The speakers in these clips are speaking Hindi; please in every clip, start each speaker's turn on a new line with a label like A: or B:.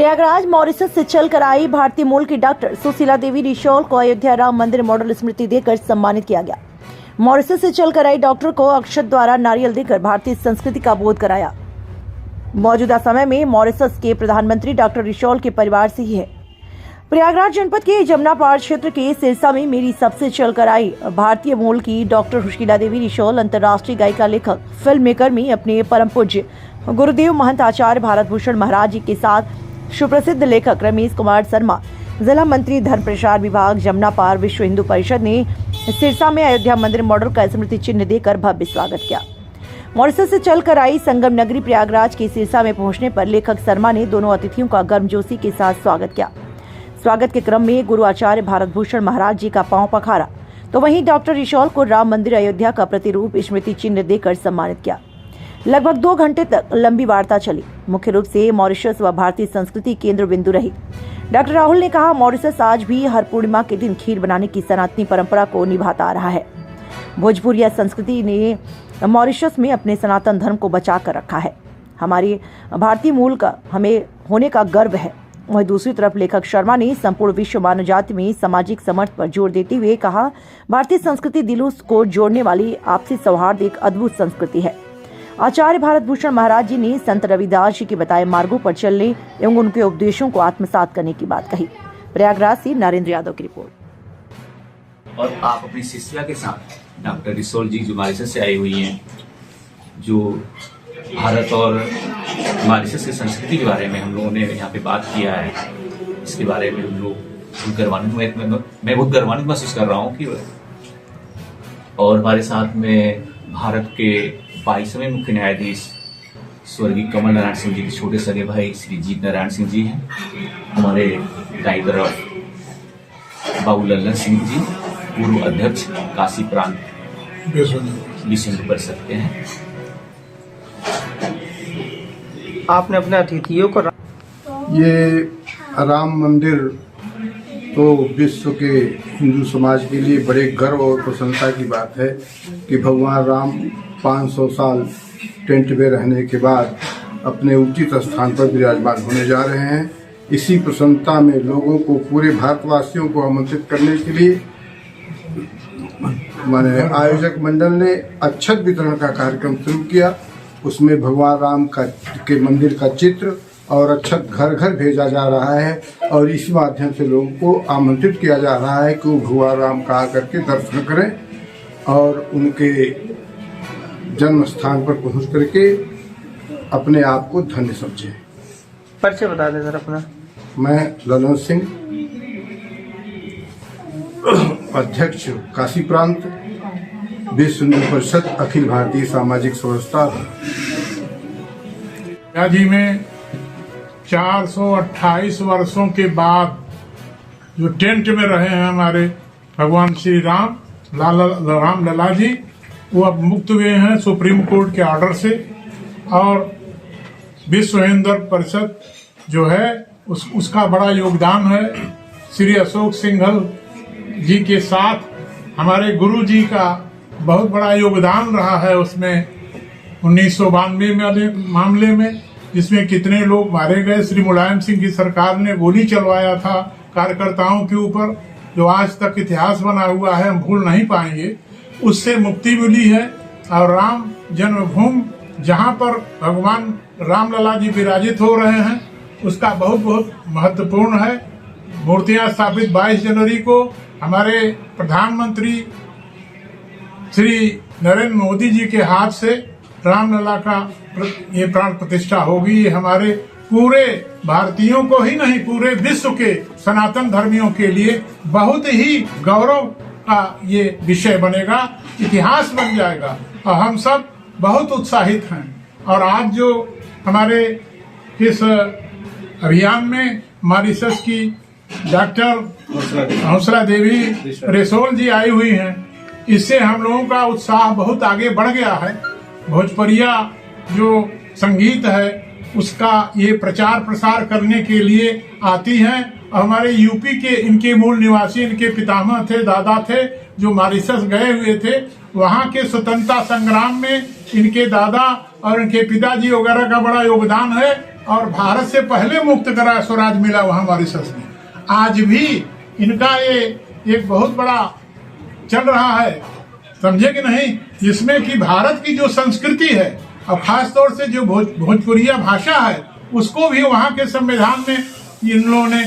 A: प्रयागराज मॉरिशस से चलकर आई भारतीय मूल की डॉक्टर सुशीला देवी रिशोल को अयोध्या राम मंदिर मॉडल स्मृति देकर सम्मानित किया गया। मॉरिशस से चलकर आई डॉक्टर को अक्षत द्वारा नारियल देकर भारतीय संस्कृति का बोध कराया। मौजूदा समय में मॉरिशस के प्रधानमंत्री डॉक्टर रिशोल के परिवार से ही है। प्रयागराज जनपद के जमुनापाड़ क्षेत्र के सिरसा में मेरी सबसे चलकर आई भारतीय मूल की डॉक्टर सुशीला देवी रिशोल अंतर्राष्ट्रीय गायिका, लेखक, फिल्म मेकर में अपने परम पूज्य गुरुदेव महंत आचार्य भारत भूषण महाराज जी के साथ सुप्रसिद्ध लेखक रमेश कुमार शर्मा, जिला मंत्री धर्म प्रसार विभाग, जमुनापाड़ विश्व हिंदू परिषद ने सिरसा में अयोध्या मंदिर मॉडल का स्मृति चिन्ह देकर भव्य स्वागत किया। मॉरिशस से चलकर आई संगम नगरी प्रयागराज के सिरसा में पहुंचने पर लेखक शर्मा ने दोनों अतिथियों का गर्मजोशी के साथ स्वागत किया। स्वागत के क्रम में गुरु आचार्य भारत भूषण महाराज जी का पांव पखारा, तो वहीं डॉक्टर रिशोल को राम मंदिर अयोध्या का प्रतिरूप स्मृति चिन्ह देकर सम्मानित किया। लगभग 2 घंटे तक लंबी वार्ता चली। मुख्य रूप से मॉरिशस व भारतीय संस्कृति केंद्र बिंदु रही। डॉक्टर राहुल ने कहा, मॉरिशस आज भी हर पूर्णिमा के दिन खीर बनाने की सनातनी परंपरा को निभाता आ रहा है। भोजपुरिया संस्कृति ने मॉरिशस में अपने सनातन धर्म को बचा कर रखा है। हमारी भारतीय मूल का हमें होने का गर्व है। वहीं दूसरी तरफ लेखक शर्मा ने संपूर्ण विश्व मानव जाति में सामाजिक समर्थ पर जोर देते हुए कहा, भारतीय संस्कृति दिलों को जोड़ने वाली आपसी सौहार्द एक अद्भुत संस्कृति है। आचार्य भारत भूषण महाराज जी ने संत रविदास जी के बताए मार्गों पर चलने एवं उनके उपदेशों को आत्मसात करने की बात कही। प्रयागराज से नरेंद्र यादव की रिपोर्ट।
B: और आप अपनी शिष्या के साथ डॉक्टर रिशोल जी जो मॉरिशस से आई हुई हैं, जो भारत और मॉरिशस की संस्कृति के बारे में हम लोगों ने यहाँ पे बात किया है, इसके बारे में हम लोग गर्वान्वित, मैं बहुत गर्वान्वित महसूस कर रहा हूँ कि और हमारे साथ में भारत के 22वें मुख्य न्यायाधीश स्वर्गीय कमल नारायण सिंह जी के छोटे सगे भाई श्री जीत नारायण सिंह जी हैं। हमारे दाईं तरफ बाबू लल्लन सिंह जी, पूर्व अध्यक्ष काशी प्रांत विश्व हिंदू परिषद के हैं।
C: आपने अपने अतिथियों को
D: ये राम मंदिर तो विश्व के हिंदू समाज के लिए बड़े गर्व और प्रसन्नता की बात है कि भगवान राम 500 साल टेंट में रहने के बाद अपने उचित स्थान पर विराजमान होने जा रहे हैं। इसी प्रसन्नता में लोगों को, पूरे भारतवासियों को आमंत्रित करने के लिए माने आयोजक मंडल ने अक्षत वितरण का कार्यक्रम शुरू किया। उसमें भगवान राम के मंदिर का चित्र और अक्षत घर घर भेजा जा रहा है और इस माध्यम से लोगों को आमंत्रित किया जा रहा है कि वो भगवान राम का आकर के दर्शन करें और उनके जन्म स्थान पर पहुंच करके अपने आप को धन्य समझें।
C: परिचय बता दें सर अपना।
D: मैं ललन सिंह, अध्यक्ष काशी प्रांत विश्व हिंदू परिषद, अखिल भारतीय सामाजिक संस्था।
E: जी में 428 वर्षों के बाद जो टेंट में रहे हैं हमारे भगवान श्री राम राम लला जी, वो अब मुक्त हुए हैं सुप्रीम कोर्ट के ऑर्डर से। और विश्व हिंदू परिषद जो है उसका बड़ा योगदान है। श्री अशोक सिंघल जी के साथ हमारे गुरु जी का बहुत बड़ा योगदान रहा है उसमें 1992 मामले में, जिसमें कितने लोग मारे गए। श्री मुलायम सिंह की सरकार ने गोली चलवाया था कार्यकर्ताओं के ऊपर, जो आज तक इतिहास बना हुआ है, हम भूल नहीं पाएंगे। उससे मुक्ति मिली है। और राम जन्मभूमि जहाँ पर भगवान रामलला जी विराजित हो रहे हैं, उसका बहुत बहुत महत्वपूर्ण है। मूर्तियां स्थापित 22 जनवरी को हमारे प्रधानमंत्री श्री नरेंद्र मोदी जी के हाथ से रामलला का ये प्राण प्रतिष्ठा होगी। ये हमारे पूरे भारतीयों को ही नहीं, पूरे विश्व के सनातन धर्मियों के लिए बहुत ही गौरव का ये विषय बनेगा, इतिहास बन जाएगा। और हम सब बहुत उत्साहित हैं। और आज जो हमारे इस अभियान में मॉरिशस की डॉक्टर हौसला देवी रिशोल जी आई हुई हैं, इससे हम लोगों का उत्साह बहुत आगे बढ़ गया है। भोजपुरिया जो संगीत है उसका ये प्रचार प्रसार करने के लिए आती हैं। हमारे यूपी के इनके मूल निवासी, इनके पितामह थे, दादा थे, जो मॉरिशस गए हुए थे। वहाँ के स्वतंत्रता संग्राम में इनके दादा और इनके पिताजी वगैरह का बड़ा योगदान है। और भारत से पहले मुक्त करा स्वराज मिला वहां मॉरिशस में। आज भी इनका ये एक बहुत बड़ा चल रहा है, समझे कि नहीं, जिसमें कि भारत की जो संस्कृति है और खास तौर से जो भोजपुरिया भाषा है उसको भी वहां के संविधान में इन लोगों ने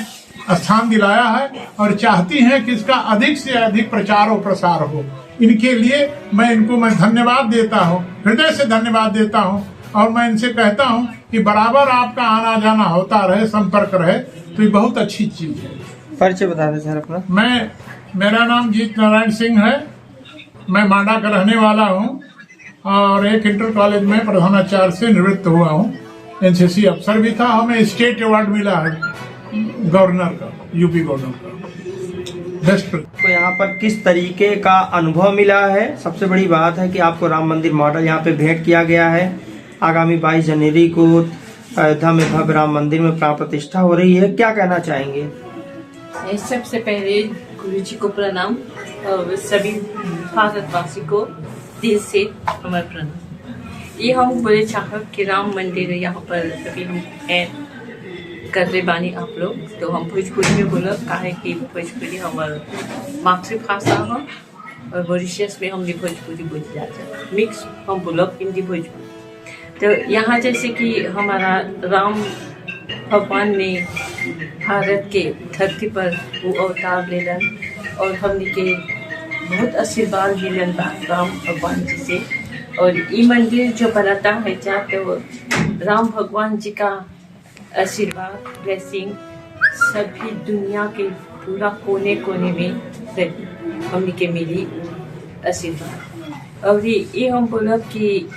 E: स्थान दिलाया है और चाहती हैं कि इसका अधिक से अधिक प्रचार और प्रसार हो। इनके लिए मैं धन्यवाद देता हूँ, हृदय से धन्यवाद देता हूँ और मैं इनसे कहता हूँ कि बराबर आपका आना जाना होता रहे, संपर्क रहे, तो ये बहुत अच्छी चीज है।
C: परिचय बता दें सर अपना।
E: मेरा नाम जीत नारायण सिंह है, मैं मांडा का रहने वाला हूँ और एक इंटर कॉलेज में प्रधानाचार्य से निवृत्त हुआ हूँ। एनसीसी अफसर भी था, हमें स्टेट अवार्ड मिला है गवर्नर का, यूपी गवर्नर का बेस्ट।
C: तो यहाँ पर किस तरीके का अनुभव मिला है? सबसे बड़ी बात है कि आपको राम मंदिर मॉडल यहाँ पे भेंट किया गया है। आगामी 22 जनवरी को अयोध्या में भव्य राम मंदिर में प्राण प्रतिष्ठा हो रही है, क्या कहना चाहेंगे?
F: सबसे पहले गुरु जी को प्रणाम और सभी भारतवासी को दिल से हमारा प्रणाम। ये हम बोले चाहत कि राम मंदिर यहाँ पर अभी हम कर रहे बानी आप लोग, तो हम भोजपुरी में बोलब काहे कि भोजपुरी हमार मातृभाषा है और मॉरिशस में हमने भोजपुरी बोली जाता है, मिक्स हम बोलब हिंदी भोजपुरी। तो यहाँ जैसे कि हमारा राम भगवान ने भारत के धरती पर वो अवतार लेलन और हमने के बहुत आशीर्वाद मिलन बा राम भगवान जी से। और ये मंदिर जो बनाता है चाहते वो राम भगवान जी का आशीर्वाद ब्लेसिंग सभी दुनिया के पूरा कोने कोने में हमने के मिली आशीर्वाद। और ये हम बोलब कि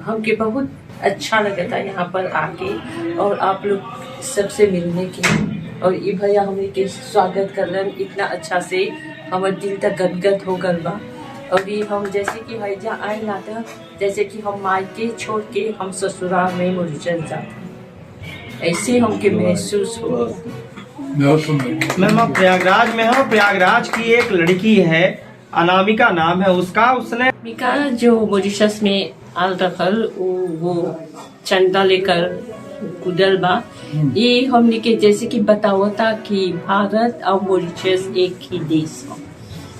F: हमके बहुत अच्छा लगा था यहाँ पर आके और आप लोग सबसे मिलने के। और ये भैया हमने के स्वागत करलन इतना अच्छा से, हमारे दिल तक गदगद हो गल बा। और ये हम जैसे कि हैजा आए ना था, जैसे कि हम मायके छोड़ के हम ससुराल में मॉरिशस जाते, ऐसे हमके महसूस हो।
C: मैम आप प्रयागराज में हो, प्रयागराज की एक लड़की है अनामिका नाम है उसका, उसने
F: अनामिका जो मॉरिशस में आल रखल वो चंदा लेकर कुदल बा। ये हमने के जैसे कि बतावता कि भारत और मॉरिशस एक ही देश हो।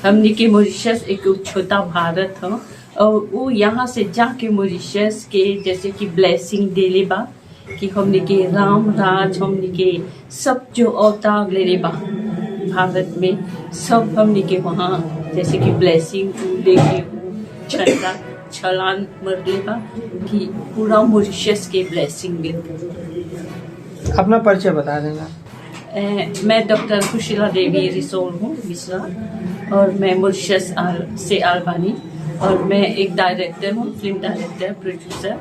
F: हमने के मॉरिशस एक छोटा भारत हो और वो यहाँ से जाके मॉरिशस के जैसे कि ब्लेसिंग देले बा कि हमने के राम राज हमने के सब जो अवतार ले बा भारत में, सब हमने के वहाँ जैसे कि ब्लेसिंग लेके छंदा छलान मर ले बा कि पूरा मॉरिशस के ब्लेसिंग मिल।
C: अपना परिचय बता देना।
F: मैं डॉक्टर सुशीला देवी रिसोल हूँ मिश्रा और मैं मॉरिशस से आलबानी और मैं एक डायरेक्टर हूँ, फिल्म डायरेक्टर प्रोड्यूसर।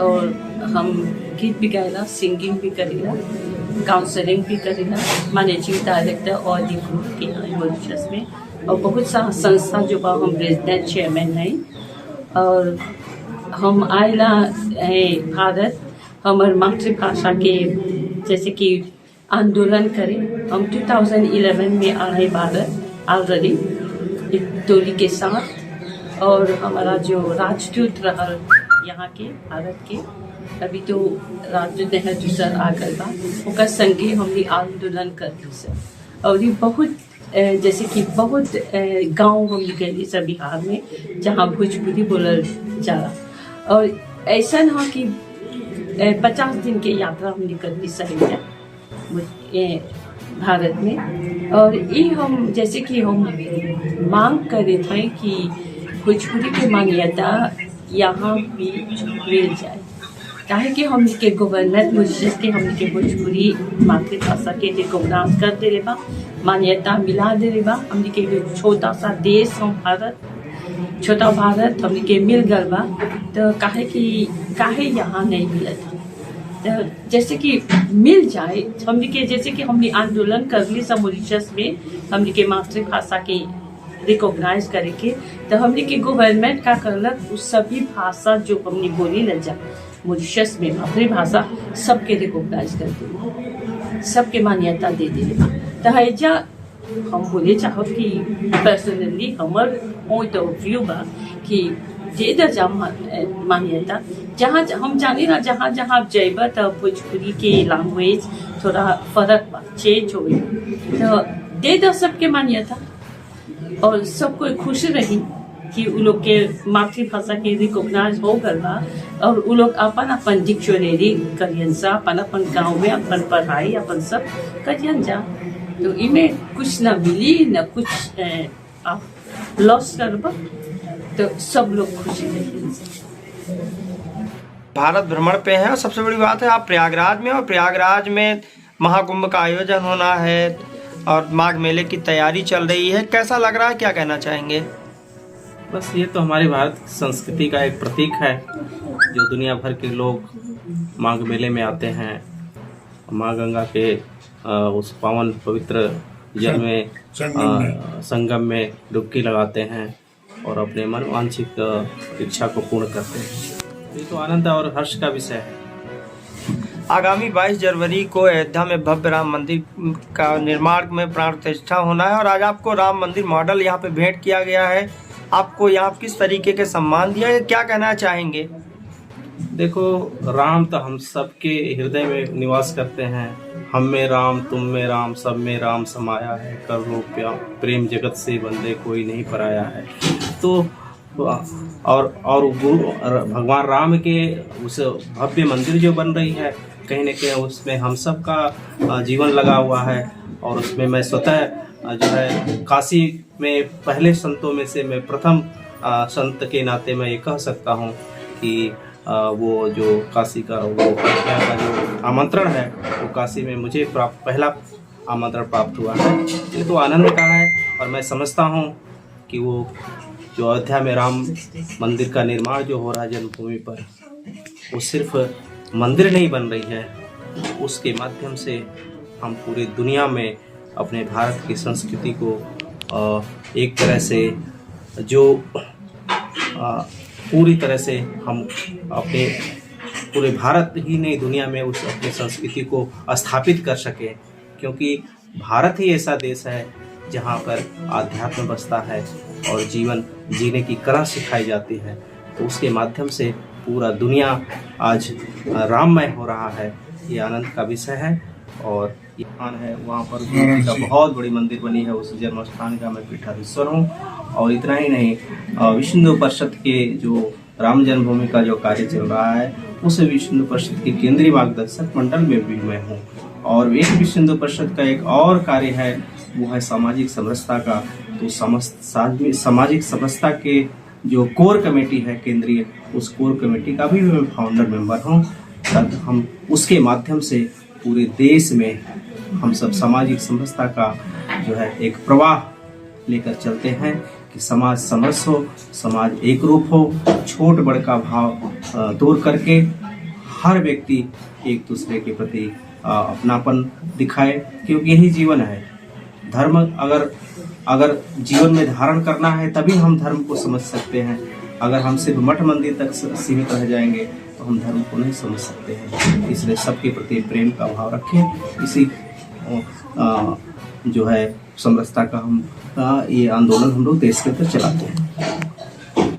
F: और हम गीत भी गायला, सिंगिंग भी करेला, काउंसलिंग भी करेला, मैनेजिंग डायरेक्टर और दी ग्रुप के यहाँ मॉरिशस में। और बहुत सा संस्था जो बा हम प्रेसिडेंट चेयरमैन हैं। और हम आयला भारत हमार मातृभाषा के जैसे कि आंदोलन करें। हम 2011 में आए भारत ऑलरेडी एक टोली के साथ, और हमारा जो राजदूत रहा यहाँ के भारत के, अभी तो राजदूत है दूसरा आ गल बा, उनका संगे हमने आंदोलन कर दी सर। और ये बहुत जैसे कि बहुत गांव हम गए सब बिहार में जहाँ भोजपुरी बोलल जाला। और ऐसा ना कि 50 दिन के यात्रा हमने कर दी सही भारत में। और ये हम जैसे कि हम मांग करे थे कि भोजपुरी की मान्यता यहाँ भी मिल जाए, काहे कि हम के गवर्नमेंट मॉरिशस के हम के भोजपुरी मातृभाषा के रिकॉग्नाइज कर दे बा, मान्यता मिला दे बा। हमने के छोटा सा देश हम भारत, छोटा भारत हमने के मिल गल बा, तो काहे यहाँ नहीं मिला था। तो जैसे कि मिल जाए हमने के, जैसे कि हमने आंदोलन कर ली सब मॉरिशस में हमने के मातृभाषा के रिकॉग्नाइज करके, तो हमने के गवर्नमेंट का करलक उस सभी भाषा जो हमने बोली न जा मॉरिशस में मातृभाषा सबके रिकॉग्नाइज कर दे, सबके मान्यता दे दे। तो हैजा हम बोले चाहो कि पर्सनली हमार पॉइंट ऑफ व्यू बा कि दे दर्जा मान्यता जहाँ हम जाने ना जहाँ जहाँ आप जाइबा तो भोजपुरी के लैंग्वेज थोड़ा फर्क बा चेंज हो गई तो दे दो सबके मान्यता और सब कोई खुश रही कि उ लोग के मातृभाषा के रिकॉग्नाइज हो गल बा और उ लोग अपन अपन डिक्शनरी करियन सा अपन अपन गाँव में अपन पढ़ाई अपन सब करियन जा तो इमें कुछ न मिली न कुछ आप लॉस करबा तो सब लोग खुशी रही।
C: भारत भ्रमण पे हैं और सबसे बड़ी बात है आप प्रयागराज में, और प्रयागराज में महाकुंभ का आयोजन होना है और माघ मेले की तैयारी चल रही है, कैसा लग रहा है, क्या कहना चाहेंगे?
G: बस ये तो हमारी भारत संस्कृति का एक प्रतीक है जो दुनिया भर के लोग माघ मेले में आते हैं, माँ गंगा के उस पावन पवित्र जल में संगम में डुबकी लगाते हैं और अपने मनोवांछित इच्छा को पूर्ण करते हैं। ये तो आनंद और हर्ष का विषय है।
C: आगामी 22 जनवरी को अयोध्या में भव्य राम मंदिर का निर्माण में प्राण प्रतिष्ठा होना है और आज आपको राम मंदिर मॉडल यहाँ पे भेंट किया गया है। आपको यहाँ किस तरीके के सम्मान दिया है, क्या कहना चाहेंगे?
G: देखो, राम तो हम सबके हृदय में निवास करते हैं। हम में राम, तुम में राम, सब में राम समाया है। करुणो प्रेम जगत से बंदे कोई नहीं पराया है। तो और गुरु भगवान राम के उस भव्य मंदिर जो बन रही है, कहीं न कहीं उसमें हम सब का जीवन लगा हुआ है और उसमें मैं स्वतः जो है काशी में पहले संतों में से मैं प्रथम संत के नाते मैं ये कह सकता हूँ कि वो जो काशी का वो अयोध्या का जो आमंत्रण है वो काशी में मुझे पहला आमंत्रण प्राप्त हुआ है। ये तो आनंद का है और मैं समझता हूँ कि वो जो अयोध्या में राम मंदिर का निर्माण जो हो रहा है जन्मभूमि पर, वो सिर्फ मंदिर नहीं बन रही है, उसके माध्यम से हम पूरी दुनिया में अपने भारत की संस्कृति को एक तरह से जो पूरी तरह से हम अपने पूरे भारत ही नहीं दुनिया में उस अपनी संस्कृति को स्थापित कर सके, क्योंकि भारत ही ऐसा देश है जहाँ पर आध्यात्म बसता है और जीवन जीने की कला सिखाई जाती है। तो उसके माध्यम से पूरा दुनिया आज राममय हो रहा है, ये आनंद का विषय है। और स्थान है वहाँ पर का बहुत बड़ी मंदिर बनी है, उस जन्म स्थान का मैं पीठाधीश्वर हूँ। और इतना ही नहीं, विश्व हिंदू परिषद के जो राम जन्मभूमि का जो कार्य चल रहा है, उस विश्व हिंदू परिषद के केंद्रीय मार्गदर्शक मंडल में भी मैं हूँ। और एक विश्व हिंदू परिषद का एक और कार्य है, वो है सामाजिक समरसता का। तो सामाजिक समरसता के जो कोर कमेटी है केंद्रीय, उस कोर कमेटी का भी मैं फाउंडर मेंबर हूँ। तब हम उसके माध्यम से पूरे देश में हम सब सामाजिक समरसता का जो है एक प्रवाह लेकर चलते हैं कि समाज समरस हो, समाज एक रूप हो, छोट बड़ का भाव दूर करके हर व्यक्ति एक दूसरे के प्रति अपनापन दिखाए, क्योंकि यही जीवन है। धर्म अगर जीवन में धारण करना है तभी हम धर्म को समझ सकते हैं। अगर हम सिर्फ मठ मंदिर तक सीमित रह जाएंगे तो हम धर्म को नहीं समझ सकते हैं। इसलिए सबके प्रति प्रेम का भाव रखें। इसी जो है समरसता का हम ये आंदोलन हम लोग देश के अंदर चलाते हैं।